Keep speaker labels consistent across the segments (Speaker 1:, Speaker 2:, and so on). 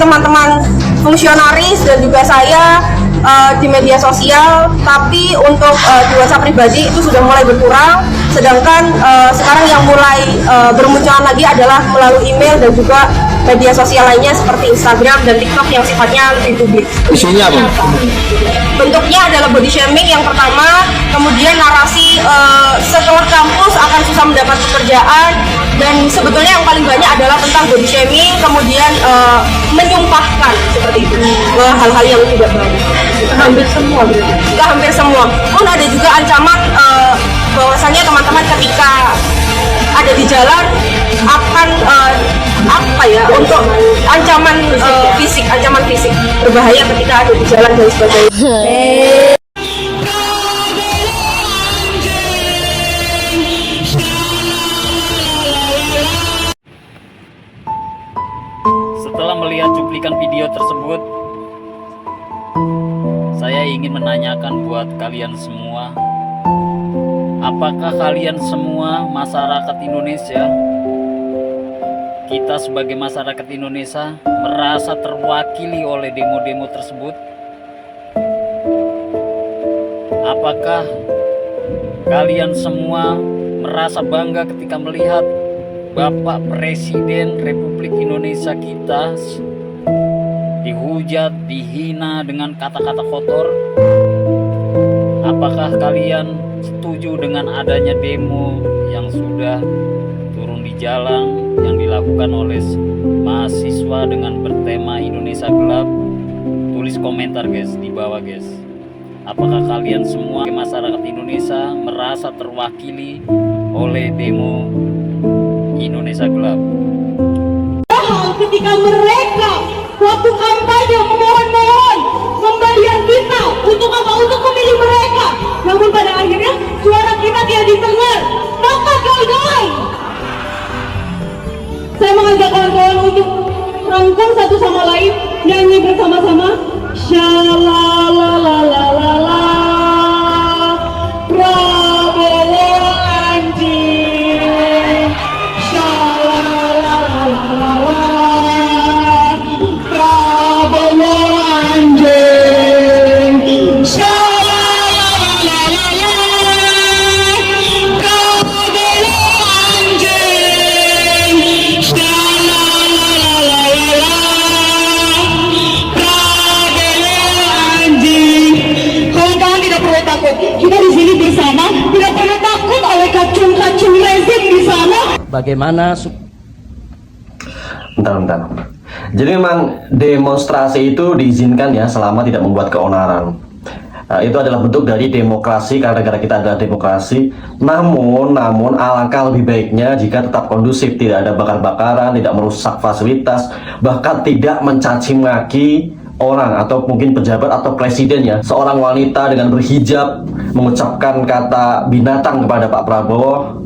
Speaker 1: teman-teman fungsionaris dan juga saya di media sosial, tapi untuk di WhatsApp pribadi itu sudah mulai berkurang. Sedangkan sekarang yang mulai bermunculan lagi adalah melalui email dan juga media sosial lainnya seperti Instagram dan TikTok yang sifatnya lebih publik.
Speaker 2: Isinya apa?
Speaker 1: Bentuknya adalah body shaming yang pertama, kemudian narasi setelah kampus akan susah mendapat pekerjaan, dan sebetulnya yang paling banyak adalah tentang body shaming, kemudian menyumpahkan seperti itu, hal-hal yang tidak baik. Hampir semua berarti. Kita hampir semua. Pun ada juga ancaman bahwasanya teman-teman ketika ada di jalan akan untuk ancaman fisik berbahaya ketika ada di jalan dan sebagainya.
Speaker 3: Setelah melihat cuplikan video tersebut, saya ingin menanyakan buat kalian semua, apakah kalian semua masyarakat Indonesia, kita sebagai masyarakat Indonesia merasa terwakili oleh demo-demo tersebut? Apakah kalian semua merasa bangga ketika melihat Bapak Presiden Republik Indonesia kita dihujat, dihina dengan kata-kata kotor? Apakah kalian setuju dengan adanya demo yang sudah turun di jalan yang dilakukan oleh mahasiswa dengan bertema Indonesia Gelap? Tulis komentar guys di bawah guys. Apakah kalian semua masyarakat Indonesia merasa terwakili oleh demo Indonesia Gelap?
Speaker 4: Ketika mereka waktu kampanye memohon pembalian kita untuk apa? Untuk memilih mereka, namun pada akhirnya suara kita tidak didengar. Maka kawan-kawan, saya mengajak kawan-kawan untuk rangkum satu sama lain, nyanyi bersama-sama. Shalalalalala, Prabowo anjing. Shalalalalala, Prabowo anjing. Shalalalalala, Prabowo anjing. Shalalalalala, kawan-kawan tidak perlu takut. Kita di sini bersama, tidak perlu takut oleh kacung-kacung rezim di sana.
Speaker 5: Bagaimana?
Speaker 2: Bentar. Jadi memang demonstrasi itu diizinkan ya selama tidak membuat keonaran. Itu adalah bentuk dari demokrasi karena negara kita adalah demokrasi. Namun alangkah lebih baiknya jika tetap kondusif, tidak ada bakar-bakaran, tidak merusak fasilitas, bahkan tidak mencaci maki orang atau mungkin pejabat atau presiden ya. Seorang wanita dengan berhijab mengucapkan kata binatang kepada Pak Prabowo,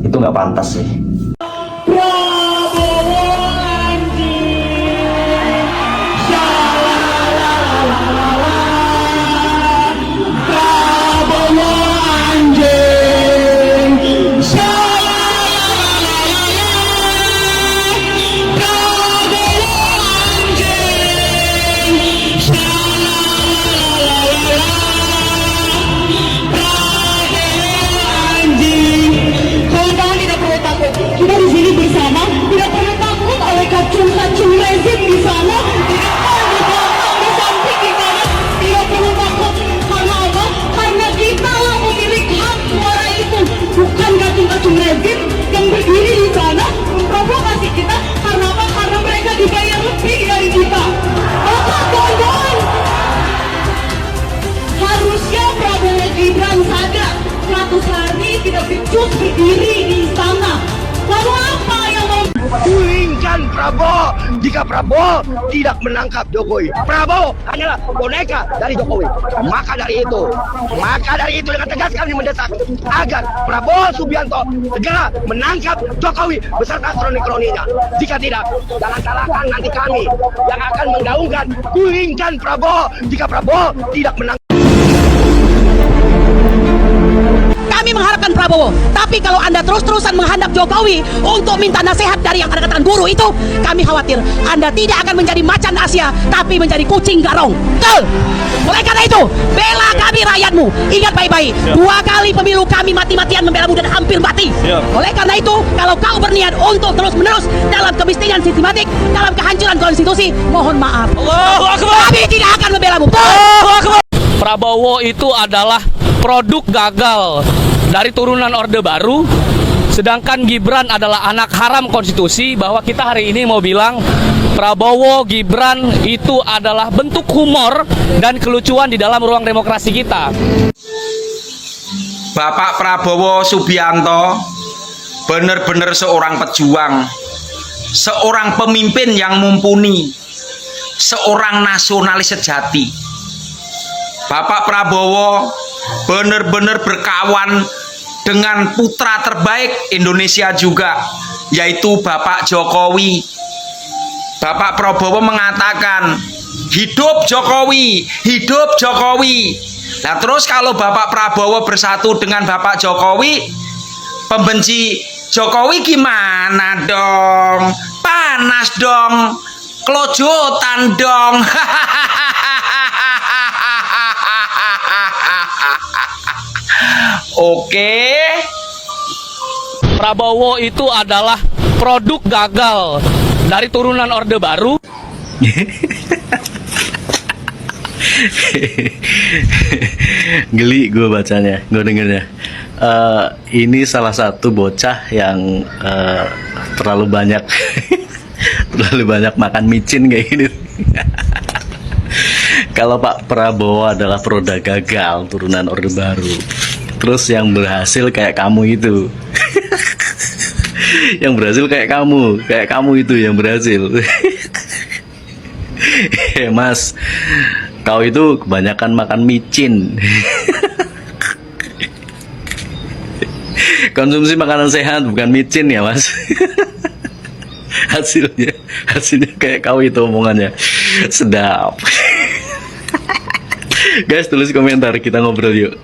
Speaker 2: itu nggak pantas sih.
Speaker 4: Prabowo anjing. Shalalalalala, Prabowo anjing. Shalalalalala, Prabowo anjing. Shalalalalala, Prabowo anjing. Kawan-kawan tidak perlu takut. Kita di sini bersama, tidak perlu takut oleh kacung-kacung rezim di sana. Tidak perlu di belakang, di samping, di kanan. Tidak perlu takut. Karena apa? Karena kita yang memiliki hak suara itu, bukan kacung-kacung rezim yang berdiri di sana memprovokasi kita. Karena apa? Karena mereka dibayar lebih dari kita. Maka kawan-kawan, harusnya Prabowo Gibran saja 100 hari tidak becus berdiri di istana. Lalu apa yang mau
Speaker 6: Gulingkan Prabowo jika Prabowo tidak menangkap Jokowi. Prabowo hanyalah boneka dari Jokowi. Maka dari itu dengan tegas kami mendesak agar Prabowo Subianto segera menangkap Jokowi beserta kroni-kroninya. Jika tidak, jangan salahkan nanti kami yang akan menggaungkan gulingkan Prabowo jika Prabowo tidak menangkap.
Speaker 4: kami mengharapkan Prabowo Prabowo. Tapi kalau Anda terus-terusan menghadap Jokowi untuk minta nasihat dari yang Anda katakan guru itu, kami khawatir Anda tidak akan menjadi macan Asia, tapi menjadi kucing garong. Betul. Oleh karena itu, bela kami rakyatmu. Ingat baik-baik, 2 kali pemilu kami mati-matian membelamu dan hampir mati. Oleh karena itu, kalau kau berniat untuk terus-menerus dalam kemiskinan sistematik, dalam kehancuran konstitusi, mohon maaf. Kami tidak akan membelamu.
Speaker 5: Prabowo itu adalah produk gagal dari turunan Orde Baru, sedangkan Gibran adalah anak haram konstitusi. Bahwa kita hari ini mau bilang Prabowo Gibran itu adalah bentuk humor dan kelucuan di dalam ruang demokrasi kita.
Speaker 7: Bapak Prabowo Subianto benar-benar seorang pejuang, seorang pemimpin yang mumpuni, seorang nasionalis sejati. Bapak Prabowo benar-benar berkawan dengan putra terbaik Indonesia juga, yaitu Bapak Jokowi. Bapak Prabowo mengatakan, hidup Jokowi, hidup Jokowi. Nah terus kalau Bapak Prabowo bersatu dengan Bapak Jokowi, pembenci Jokowi gimana dong? Panas dong, kelojotan dong. Oke.
Speaker 5: Prabowo itu adalah produk gagal dari turunan Orde Baru.
Speaker 2: Geli gue bacanya, gue dengernya. Ini salah satu bocah yang terlalu banyak terlalu banyak makan micin kayak gini. Kalau Pak Prabowo adalah produk gagal turunan Orde Baru, terus yang berhasil kayak kamu itu. Yang berhasil kayak kamu itu yang berhasil. Mas, kau itu kebanyakan makan micin. Konsumsi makanan sehat bukan micin ya Mas. hasilnya kayak kau itu omongannya. Sedap. Guys, tulis komentar, kita ngobrol yuk.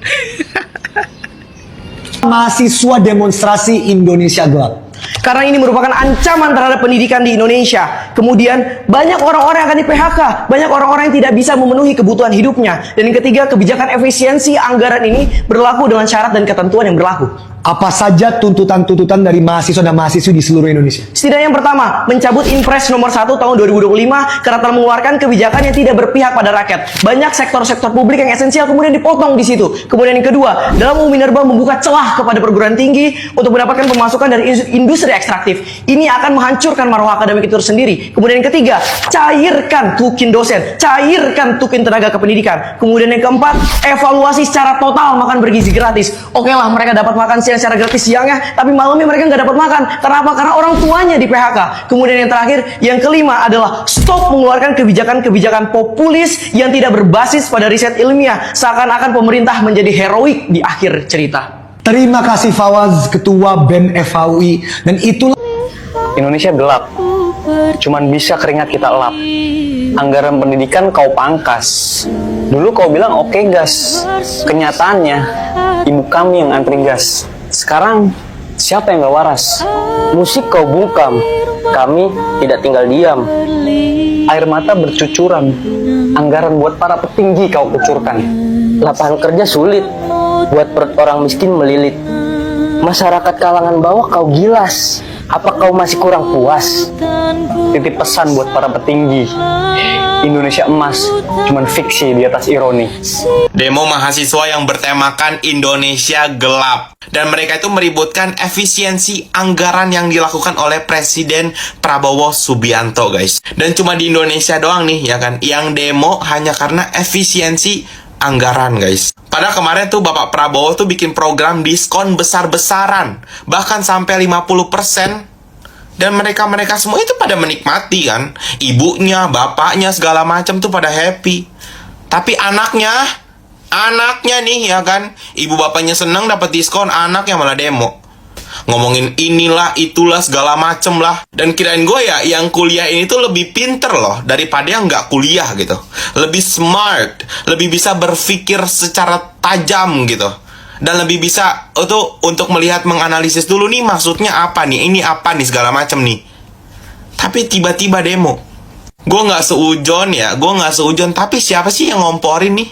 Speaker 8: Mahasiswa demonstrasi Indonesia Gelap.
Speaker 9: Karena ini merupakan ancaman terhadap pendidikan di Indonesia. Kemudian banyak orang-orang yang akan di PHK, banyak orang-orang yang tidak bisa memenuhi kebutuhan hidupnya. Dan yang ketiga, kebijakan efisiensi anggaran ini berlaku dengan syarat dan ketentuan yang berlaku.
Speaker 8: Apa saja tuntutan-tuntutan dari mahasiswa dan mahasiswi di seluruh Indonesia?
Speaker 9: Setidaknya yang pertama, mencabut Impres nomor 1 tahun 2025 karena telah mengeluarkan kebijakan yang tidak berpihak pada rakyat. Banyak sektor-sektor publik yang esensial kemudian dipotong di situ. Kemudian yang kedua, dalam Minerba membuka celah kepada perguruan tinggi untuk mendapatkan pemasukan dari industri ekstraktif. Ini akan menghancurkan marwah akademik itu sendiri. Kemudian yang ketiga, cairkan tukin dosen, cairkan tukin tenaga kependidikan. Kemudian yang keempat, evaluasi secara total makan bergizi gratis. Oke lah, mereka dapat makan siang secara gratis siangnya, tapi malamnya mereka nggak dapat makan. Kenapa? Karena orang tuanya di PHK. Kemudian yang terakhir, yang kelima adalah stop mengeluarkan kebijakan-kebijakan populis yang tidak berbasis pada riset ilmiah, seakan-akan pemerintah menjadi heroik di akhir cerita.
Speaker 8: Terima kasih Fawaz, Ketua BEM FHUI. Dan itulah
Speaker 10: Indonesia gelap, cuman bisa keringat kita elap. Anggaran pendidikan kau pangkas. Dulu kau bilang oke gas, kenyataannya ibu kami yang antri gas. Sekarang siapa yang gak waras? Musik kau bungkam, kami tidak tinggal diam. Air mata bercucuran, anggaran buat para petinggi kau kucurkan. Lapangan kerja sulit, buat perut orang miskin melilit. Masyarakat kalangan bawah kau gilas, apa kau masih kurang puas? Titip pesan buat para petinggi, Indonesia emas cuman fiksi di atas ironi.
Speaker 11: Demo mahasiswa yang bertemakan Indonesia gelap, dan mereka itu meributkan efisiensi anggaran yang dilakukan oleh Presiden Prabowo Subianto, guys. Dan cuma di Indonesia doang nih ya kan yang demo hanya karena efisiensi anggaran, guys. Padahal kemarin tuh Bapak Prabowo tuh bikin program diskon besar-besaran, bahkan sampai 50%. Dan mereka semua itu pada menikmati kan. Ibunya, bapaknya, segala macam tuh pada happy. Tapi anaknya nih ya kan, ibu bapaknya senang dapat diskon, anaknya malah demo. Ngomongin inilah, itulah, segala macem lah. Dan kirain gue ya, yang kuliah ini tuh lebih pinter loh daripada yang nggak kuliah gitu. Lebih smart, lebih bisa berpikir secara tajam gitu. dan lebih bisa untuk melihat, menganalisis dulu nih maksudnya apa nih, ini apa nih segala macam nih. Tapi tiba-tiba demo. Gue nggak seujon ya, tapi siapa sih yang ngomporin nih?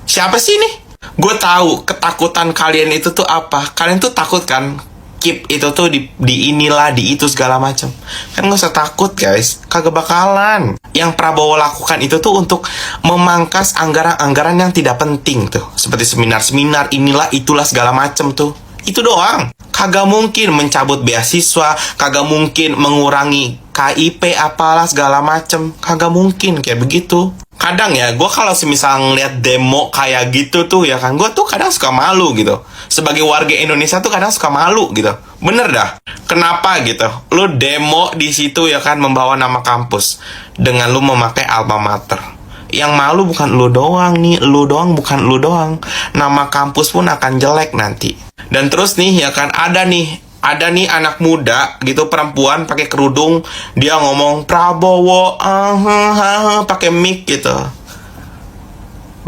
Speaker 11: Siapa sih nih? Gue tahu ketakutan kalian itu tuh apa. Kalian tuh takut kan? Keep itu tuh di inilah, di itu segala macam. Kan gak usah takut guys, kagak bakalan. Yang Prabowo lakukan itu tuh untuk memangkas anggaran-anggaran yang tidak penting tuh, seperti seminar-seminar inilah itulah segala macam tuh. Itu doang. Kagak mungkin mencabut beasiswa, kagak mungkin mengurangi KIP apalah segala macam, kagak mungkin kayak begitu. Kadang ya, gue kalau semisal ngeliat demo kayak gitu tuh ya kan, gue tuh kadang suka malu gitu. Sebagai warga Indonesia tuh kadang suka malu gitu. Bener dah. Kenapa gitu? Lu demo di situ ya kan, membawa nama kampus dengan lu memakai alma mater. Yang malu bukan lu doang nih, bukan lu doang. Nama kampus pun akan jelek nanti. Dan terus nih ya kan, ada nih anak muda gitu, perempuan pakai kerudung, dia ngomong Prabowo pakai mic gitu.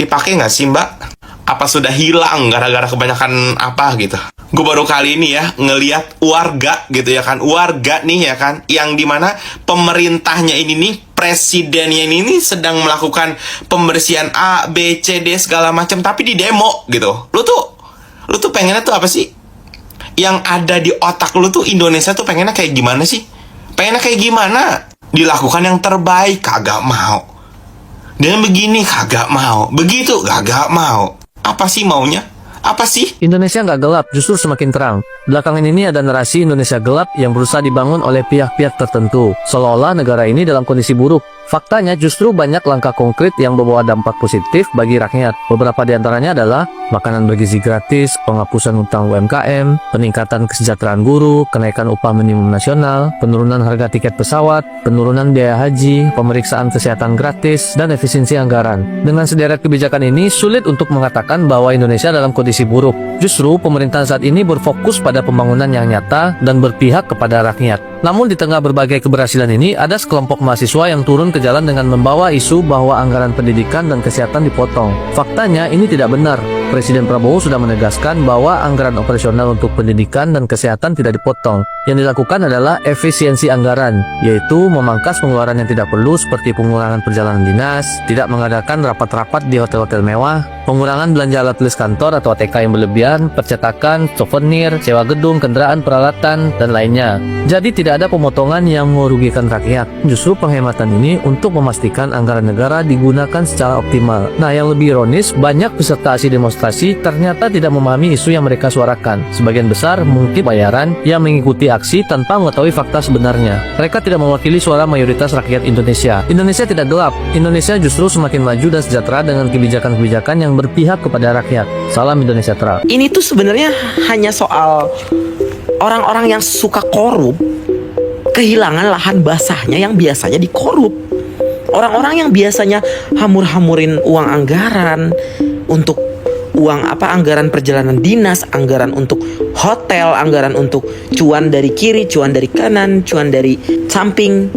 Speaker 11: Dipakai nggak sih mbak? Apa sudah hilang gara-gara kebanyakan apa gitu? Gue baru kali ini ya ngelihat warga gitu ya kan, warga nih ya kan, yang dimana pemerintahnya ini nih, presidennya ini sedang melakukan pembersihan A, B, C, D segala macam, tapi di demo gitu. Lu tuh pengennya tuh apa sih? Yang ada di otak lu tuh Indonesia tuh pengennya kayak gimana sih? Pengennya kayak gimana? Dilakukan yang terbaik, kagak mau. Dan begini, kagak mau. Begitu, kagak mau. Apa sih maunya? Apa sih?
Speaker 5: Indonesia nggak gelap, justru semakin terang. Belakangan ini ada narasi Indonesia gelap yang berusaha dibangun oleh pihak-pihak tertentu, seolah-olah negara ini dalam kondisi buruk. Faktanya justru banyak langkah konkret yang membawa dampak positif bagi rakyat. Beberapa di antaranya adalah makanan bergizi gratis, penghapusan utang UMKM, peningkatan kesejahteraan guru, kenaikan upah minimum nasional, penurunan harga tiket pesawat, penurunan biaya haji, pemeriksaan kesehatan gratis, dan efisiensi anggaran. Dengan sederet kebijakan ini, sulit untuk mengatakan bahwa Indonesia dalam kondisi buruk. Justru pemerintahan saat ini berfokus pada pembangunan yang nyata dan berpihak kepada rakyat. Namun di tengah berbagai keberhasilan ini, ada sekelompok mahasiswa yang turun ke jalan dengan membawa isu bahwa anggaran pendidikan dan kesehatan dipotong. Faktanya ini tidak benar. Presiden Prabowo sudah menegaskan bahwa anggaran operasional untuk pendidikan dan kesehatan tidak dipotong. Yang dilakukan adalah efisiensi anggaran, yaitu memangkas pengeluaran yang tidak perlu seperti pengurangan perjalanan dinas, tidak mengadakan rapat-rapat di hotel-hotel mewah, pengurangan belanja alat tulis kantor atau ATK yang berlebihan, percetakan, souvenir, sewa gedung, kendaraan, peralatan, dan lainnya. Jadi tidak ada pemotongan yang merugikan rakyat. Justru penghematan ini untuk memastikan anggaran negara digunakan secara optimal. Nah, yang lebih ironis, banyak peserta aksi demonstrasi ternyata tidak memahami isu yang mereka suarakan. Sebagian besar mungkin bayaran yang mengikuti aksi tanpa mengetahui fakta sebenarnya. Mereka tidak mewakili suara mayoritas rakyat Indonesia. Indonesia tidak gelap. Indonesia justru semakin maju dan sejahtera dengan kebijakan-kebijakan yang berpihak kepada rakyat. Salam Indonesia Terang.
Speaker 9: Ini tuh sebenarnya hanya soal orang-orang yang suka korup kehilangan lahan basahnya yang biasanya dikorup. Orang-orang yang biasanya hamur-hamurin uang anggaran untuk anggaran perjalanan dinas, anggaran untuk hotel, anggaran untuk cuan dari kiri, cuan dari kanan, cuan dari samping,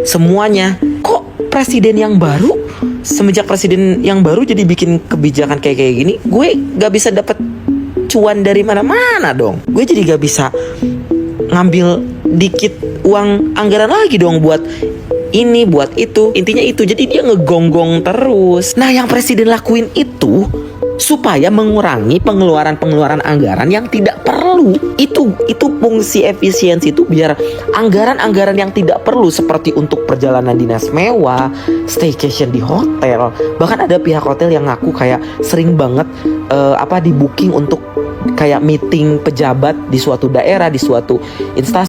Speaker 9: semuanya. Kok presiden yang baru, semenjak presiden yang baru jadi bikin kebijakan kayak gini, gue gak bisa dapat cuan dari mana-mana dong. Gue jadi gak bisa ngambil dikit uang anggaran lagi dong buat ini, buat itu. Intinya itu, jadi dia ngegonggong terus. Nah, yang presiden lakuin itu supaya mengurangi pengeluaran anggaran yang tidak perlu. Itu fungsi efisiensi itu, biar anggaran-anggaran yang tidak perlu seperti untuk perjalanan dinas mewah, staycation di hotel, bahkan ada pihak hotel yang ngaku kayak sering banget di booking untuk kayak meeting pejabat di suatu daerah, di suatu instansi.